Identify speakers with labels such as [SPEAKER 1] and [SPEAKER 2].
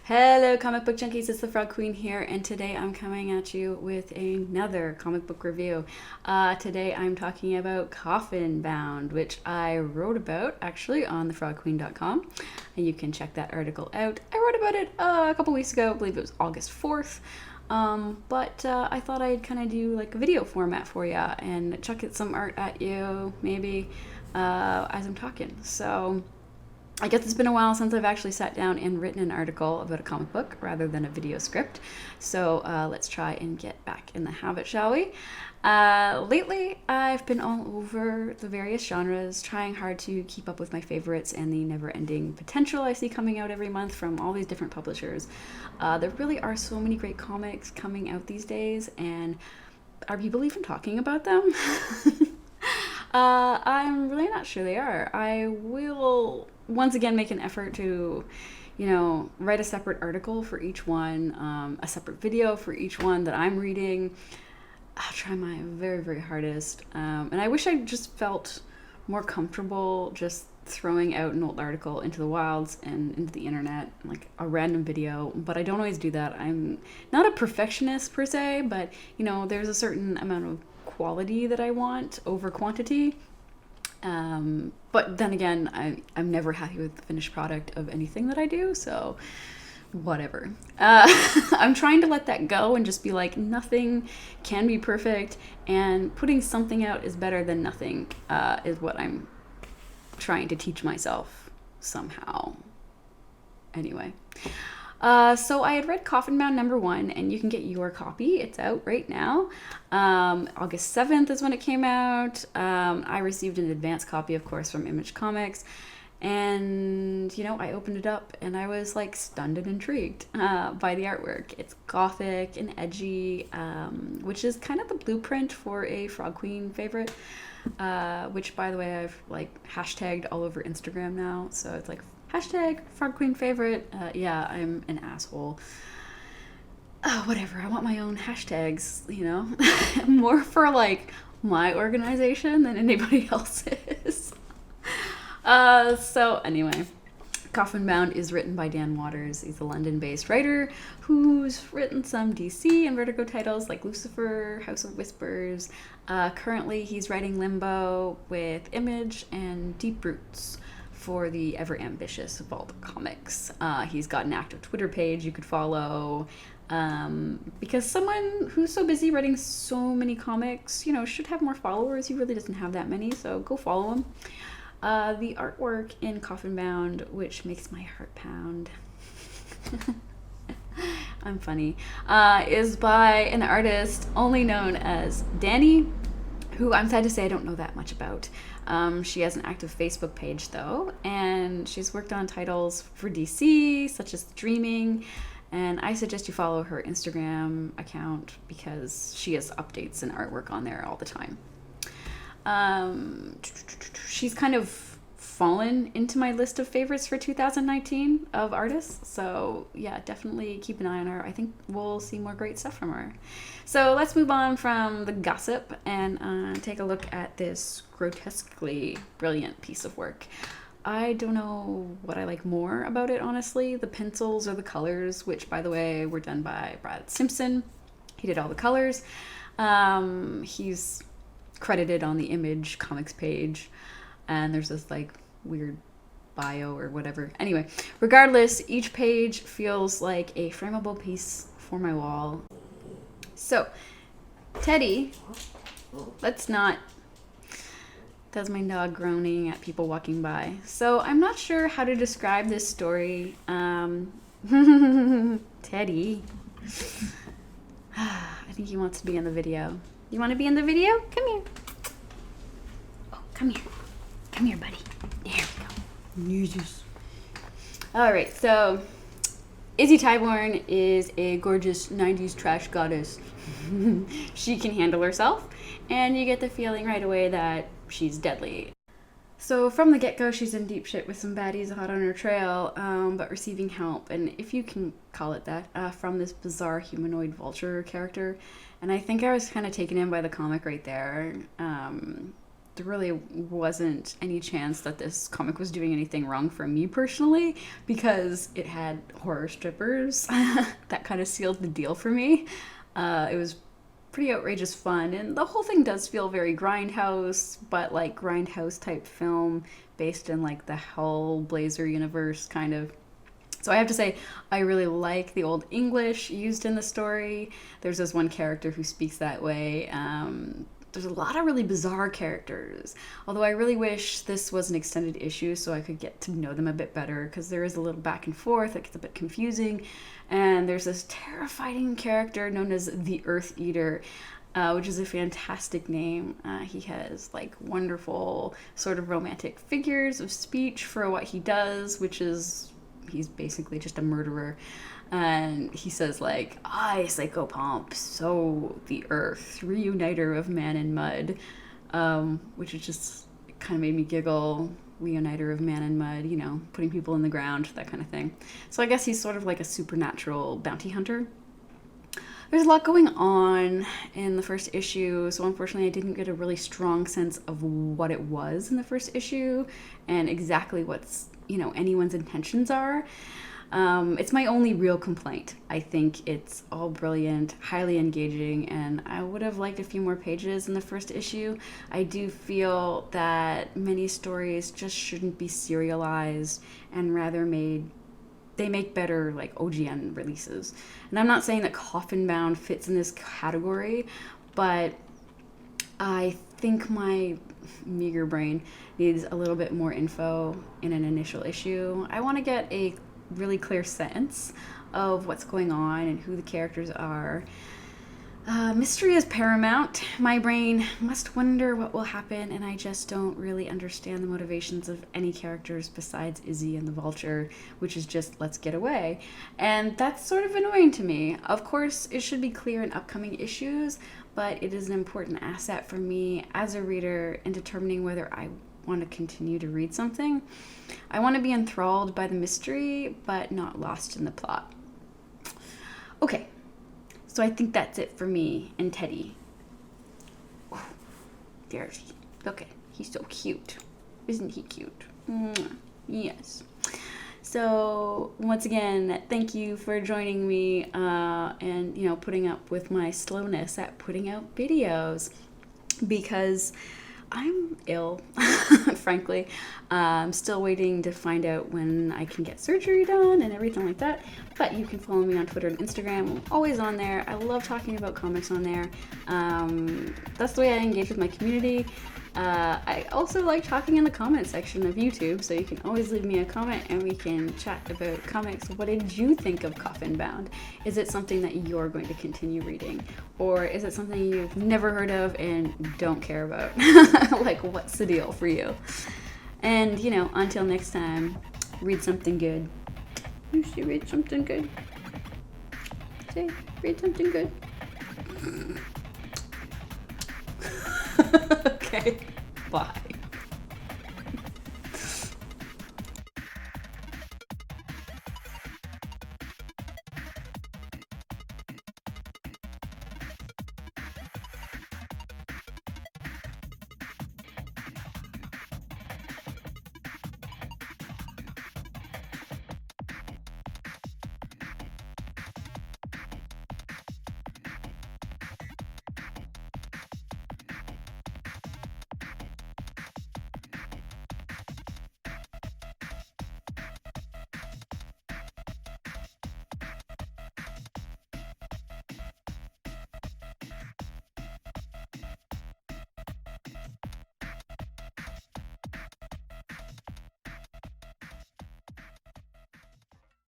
[SPEAKER 1] Hello, comic book junkies. It's the Frog Queen here, and today I'm coming at you with another comic book review. Today I'm talking about Coffin Bound, which I wrote about actually on thefrogqueen.com, and you can check that article out. I wrote about it a couple weeks ago. I believe it was August 4th. But I thought I'd kind of do like a video format for you and chuck it some art at you, maybe as I'm talking. So I guess it's been a while since I've actually sat down and written an article about a comic book rather than a video script. So let's try and get back in the habit, shall we? Lately, I've been all over the various genres, trying hard to keep up with my favorites and the never-ending potential I see coming out every month from all these different publishers. There really are so many great comics coming out these days, and are people even talking about them? I'm really not sure they are. I will once again make an effort to, write a separate article for each one, a separate video for each one that I'm reading. I'll try my very, very hardest. And I wish I just felt more comfortable just throwing out an old article into the wilds and into the internet, like a random video, but I don't always do that. I'm not a perfectionist per se, but there's a certain amount of quality that I want over quantity. But then again, I'm never happy with the finished product of anything that I do, so whatever. I'm trying to let that go and just be like, nothing can be perfect, and putting something out is better than nothing, is what I'm trying to teach myself somehow. Anyway. So I had read Coffin Bound #1, and you can get your copy. It's out right now. August 7th is when it came out. I received an advance copy, of course, from Image Comics. And, I opened it up and I was like stunned and intrigued by the artwork. It's gothic and edgy, which is kind of the blueprint for a Frog Queen favorite, which, by the way, I've like hashtagged all over Instagram now. So it's like hashtag Frog Queen favorite. Yeah, I'm an asshole. Whatever. I want my own hashtags, more for like my organization than anybody else's. So anyway, Coffin Bound is written by Dan Waters. He's a London-based writer who's written some DC and Vertigo titles like Lucifer, House of Whispers. Currently, he's writing Limbo with Image and Deep Roots for the ever ambitious Vault Comics. He's got an active Twitter page you could follow. Because someone who's so busy writing so many comics, should have more followers. He really doesn't have that many, so go follow him. The artwork in Coffin Bound, which makes my heart pound, I'm funny, is by an artist only known as Danny, who I'm sad to say I don't know that much about. She has an active Facebook page, though, and she's worked on titles for DC, such as Dreaming, and I suggest you follow her Instagram account because she has updates and artwork on there all the time. She's kind of fallen into my list of favorites for 2019 of artists, so yeah, definitely keep an eye on her. I think we'll see more great stuff from her. So let's move on from the gossip and take a look at this grotesquely brilliant piece of work. I don't know what I like more about it, honestly, the pencils or the colors, which, by the way, were done by Brad Simpson. He did all the colors. He's credited on the Image Comics page, and there's this like weird bio or whatever. Anyway, regardless, each page feels like a frameable piece for my wall. So, Teddy, let's not. That's my dog groaning at people walking by. So I'm not sure how to describe this story. Teddy. I think he wants to be in the video. You want to be in the video? Come here. Oh, come here. Come here, buddy. There we go. Jesus. All right, so Izzy Tyborn is a gorgeous 90s trash goddess. She can handle herself, and you get the feeling right away that she's deadly. So from the get-go, she's in deep shit with some baddies hot on her trail, but receiving help, and if you can call it that, from this bizarre humanoid vulture character. And I think I was kind of taken in by the comic right there. there really wasn't any chance that this comic was doing anything wrong for me personally, because it had horror strippers. That kind of sealed the deal for me. It was pretty outrageous fun, and the whole thing does feel very grindhouse, but like grindhouse type film based in like the Hellblazer universe kind of. So I have to say, I really like the old English used in the story. There's this one character who speaks that way. There's a lot of really bizarre characters, although I really wish this was an extended issue so I could get to know them a bit better, because there is a little back and forth. It gets a bit confusing. And there's this terrifying character known as the Earth Eater, which is a fantastic name. He has like wonderful sort of romantic figures of speech for what he does, which is he's basically just a murderer. And he says like, I, Psychopomp, so the earth, reuniter of man and mud, which is just kind of made me giggle. Reuniter of man and mud, you know, putting people in the ground, that kind of thing. So I guess he's sort of like a supernatural bounty hunter. There's a lot going on in the first issue, so unfortunately I didn't get a really strong sense of what it was in the first issue and exactly what's, you know, anyone's intentions are. It's my only real complaint. I think it's all brilliant, highly engaging, and I would have liked a few more pages in the first issue. I do feel that many stories just shouldn't be serialized and rather they make better like OGN releases. And I'm not saying that Coffin Bound fits in this category, but I think my meager brain needs a little bit more info in an initial issue. I want to get a really clear sense of what's going on and who the characters are. Mystery is paramount. My brain must wonder what will happen, and I just don't really understand the motivations of any characters besides Izzy and the Vulture, which is just, let's get away. And that's sort of annoying to me. Of course, it should be clear in upcoming issues, but it is an important asset for me as a reader in determining whether I want to continue to read something. I want to be enthralled by the mystery, but not lost in the plot. Okay. So I think that's it for me and Teddy. Oh, there's he. Look at him. He's so cute. Isn't he cute? Yes. So once again, thank you for joining me and, you know, putting up with my slowness at putting out videos, because I'm ill, frankly. I'm still waiting to find out when I can get surgery done and everything like that. But you can follow me on Twitter and Instagram. I'm always on there. I love talking about comics on there. That's the way I engage with my community. I also like talking in the comment section of YouTube, so you can always leave me a comment and we can chat about comics. What did you think of Coffin Bound? Is it something that you're going to continue reading? Or is it something you've never heard of and don't care about? Like, what's the deal for you? And, you know, until next time, read something good. You should read something good. Say, read something good. Okay, bye.